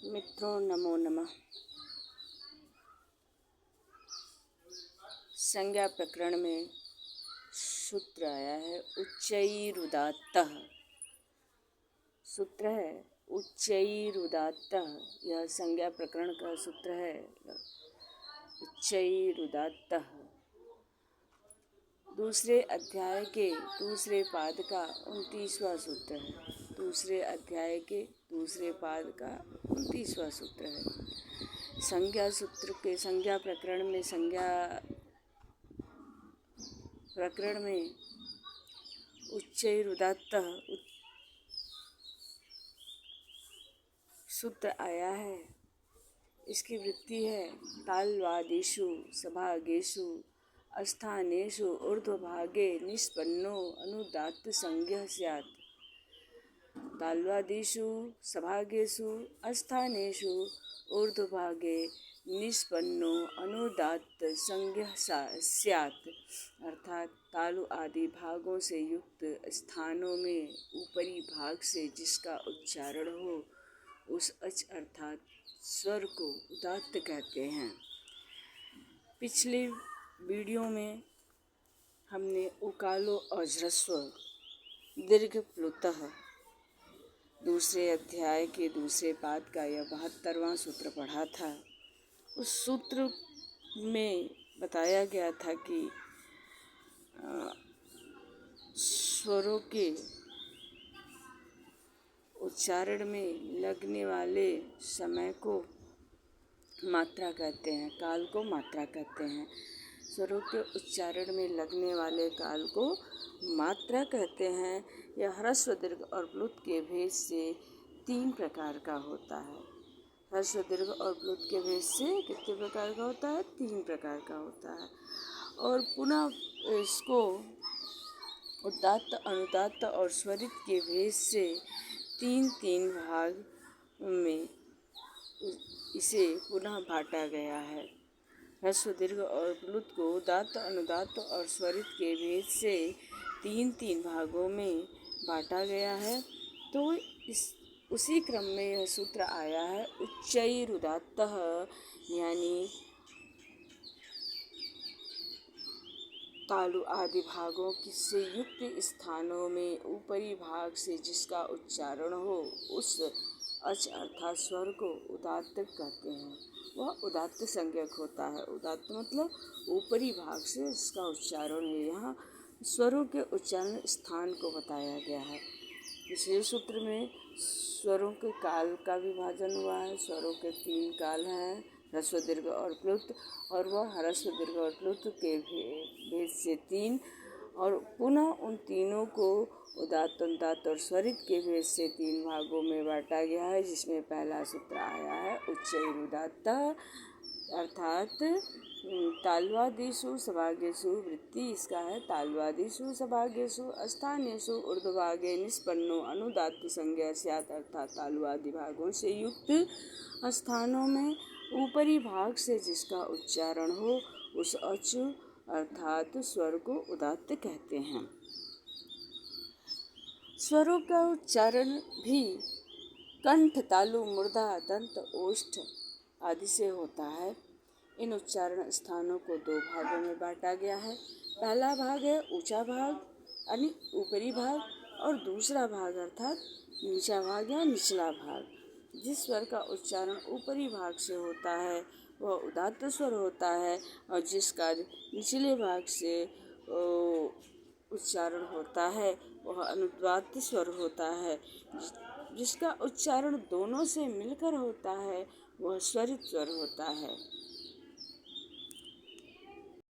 मित्रों नमो नमः। संज्ञा प्रकरण में सूत्र आया है उच्चैरुदात्तः। सूत्र है उच्चैरुदात्तः। यह संज्ञा प्रकरण का सूत्र है उच्चैरुदात्तः। दूसरे अध्याय के दूसरे पाद का 29वां सूत्र है। दूसरे अध्याय के दूसरे पाद का 29वां सूत्र है। संज्ञा सूत्र के संज्ञा प्रकरण में उच्चैरुदात्तः सूत्र आया है। इसकी वृत्ति है तालवादिषु सभागेषु अस्थानेषु ऊर्ध्वभागे निष्पन्नो अनुदात्त संज्ञः स्यात्। तालवादिषु सभागेषु अस्थानेषु ऊर्ध्वभागे निष्पन्नो अनुदात्त संज्ञः स्यात्। अर्थात तालु आदि भागों से युक्त स्थानों में ऊपरी भाग से जिसका उच्चारण हो उस अच अर्थात स्वर को उदात्त कहते हैं। पिछले वीडियो में हमने उकालो अज्रस्व दीर्घ प्लुतः दूसरे अध्याय के दूसरे पाद का यह 72वां सूत्र पढ़ा था। उस सूत्र में बताया गया था कि स्वरों के उच्चारण में लगने वाले समय को मात्रा कहते हैं, काल को मात्रा कहते हैं। स्वरों के उच्चारण में लगने वाले काल को मात्रा कहते हैं। यह ह्रस्व दीर्घ और प्लुत के भेद से 3 प्रकार का होता है। ह्रस्व दीर्घ और प्लुत के भेद से कितने प्रकार का होता है? 3 प्रकार का होता है। और पुनः इसको उदात्त अनुदात्त और स्वरित के भेद से 3 भाग में इसे पुनः बांटा गया है। ह्रस्व दीर्घ और प्लुत को उदात्त अनुदात्त और स्वरित के भेद से 3 भागों में बांटा गया है। तो उसी क्रम में यह सूत्र आया है उच्चैरुदात्तः, यानी तालु आदि भागों से युक्त स्थानों में ऊपरी भाग से जिसका उच्चारण हो उस अच अर्थात स्वर को उदात्त कहते हैं। वह उदात्त संज्ञक होता है। उदात्त मतलब ऊपरी भाग से इसका उच्चारण है। यहाँ स्वरों के उच्चारण स्थान को बताया गया है। पिछले सूत्र में स्वरों के काल का विभाजन हुआ है। स्वरों के 3 काल हैं, ह्रस्व दीर्घ और प्लुत, और वह ह्रस्व दीर्घ और प्लुत के भेद से 3 और पुनः उन तीनों को उदात्त अनुदात्त और स्वरित के भेद से 3 भागों में बांटा गया है, जिसमें पहला सूत्र आया है उच्चैरुदात्तः अर्थात तालवादिषु सभागेषु। वृत्ति इसका है तालवादिषु सभागेषु अस्थानेषु ऊर्ध्वभागे निष्पन्नो अनुदात्त संज्ञः स्यात्। अर्थात तालु आदि भागों से युक्त स्थानों में ऊपरी भाग से जिसका उच्चारण हो उस अच अर्थात स्वर को उदात्त कहते हैं। स्वरों का उच्चारण भी कंठ, तालु, मूर्धा, दंत, ओष्ठ आदि से होता है। इन उच्चारण स्थानों को 2 भागों में बांटा गया है। पहला भाग है ऊंचा भाग यानी ऊपरी भाग, और दूसरा भाग अर्थात नीचा भाग या निचला भाग। जिस स्वर का उच्चारण ऊपरी भाग से होता है वह उदात्त स्वर होता है, और जिसका निचले भाग से उच्चारण होता है वह अनुदात्त स्वर होता है। जिसका उच्चारण दोनों से मिलकर होता है वह स्वरित स्वर होता है।